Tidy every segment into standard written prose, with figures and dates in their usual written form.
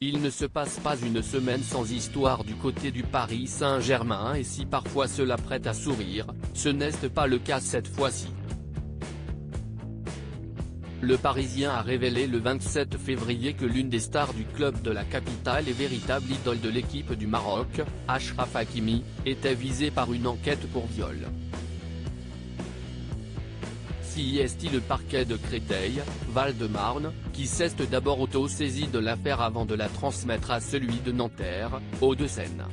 Il ne se passe pas une semaine sans histoire du côté du Paris Saint-Germain et si parfois cela prête à sourire, ce n'est pas le cas cette fois-ci. Le Parisien a révélé le 27 février que l'une des stars du club de la capitale et véritable idole de l'équipe du Maroc, Achraf Hakimi, était visée par une enquête pour viol. C'est le parquet de Créteil, Val-de-Marne, qui s'est d'abord auto-saisi de l'affaire avant de la transmettre à celui de Nanterre, Hauts-de-Seine.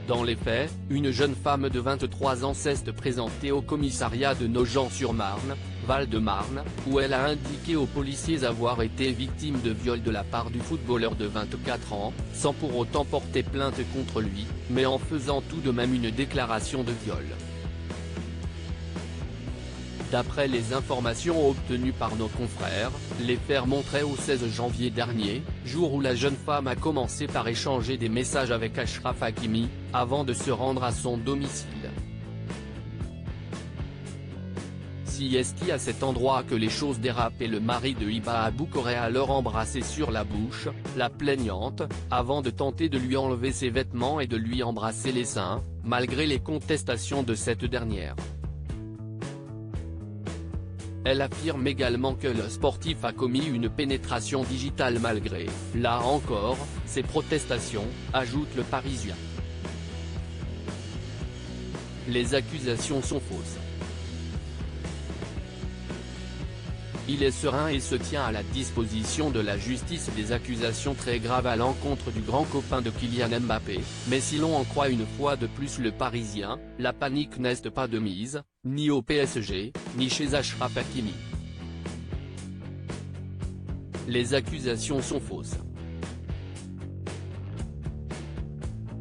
Dans les faits, une jeune femme de 23 ans s'est présentée au commissariat de Nogent-sur-Marne, Val-de-Marne, où elle a indiqué aux policiers avoir été victime de viol de la part du footballeur de 24 ans, sans pour autant porter plainte contre lui, mais en faisant tout de même une déclaration de viol. D'après les informations obtenues par nos confrères, les faits remonteraient au 16 janvier dernier, jour où la jeune femme a commencé par échanger des messages avec Achraf Hakimi, avant de se rendre à son domicile. C'est à cet endroit que les choses dérapent et le mari de Hiba Abouk aurait alors embrassé sur la bouche, la plaignante, avant de tenter de lui enlever ses vêtements et de lui embrasser les seins, malgré les contestations de cette dernière. Elle affirme également que le sportif a commis une pénétration digitale malgré, là encore, ses protestations, ajoute le Parisien. Les accusations sont fausses. Il est serein et se tient à la disposition de la justice. Des accusations très graves à l'encontre du grand copain de Kylian Mbappé, mais si l'on en croit une fois de plus le Parisien, la panique n'est pas de mise, ni au PSG, ni chez Achraf Hakimi. Les accusations sont fausses.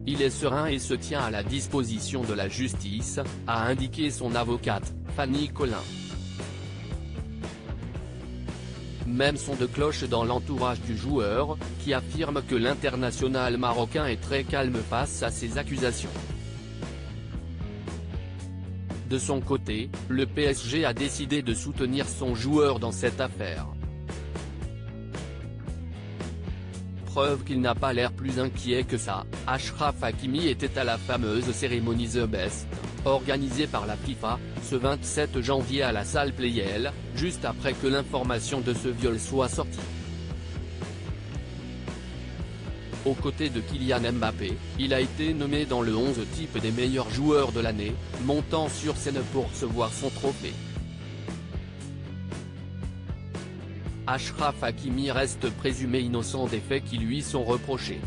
Il est serein et se tient à la disposition de la justice, a indiqué son avocate, Fanny Collin. Même son de cloche dans l'entourage du joueur, qui affirme que l'international marocain est très calme face à ces accusations. De son côté, le PSG a décidé de soutenir son joueur dans cette affaire. Preuve qu'il n'a pas l'air plus inquiet que ça, Achraf Hakimi était à la fameuse cérémonie The Best, organisée par la FIFA, ce 27 janvier à la salle Pleyel, juste après que l'information de ce viol soit sortie. Aux côtés de Kylian Mbappé, il a été nommé dans le 11 type des meilleurs joueurs de l'année, montant sur scène pour recevoir son trophée. Achraf Hakimi reste présumé innocent des faits qui lui sont reprochés.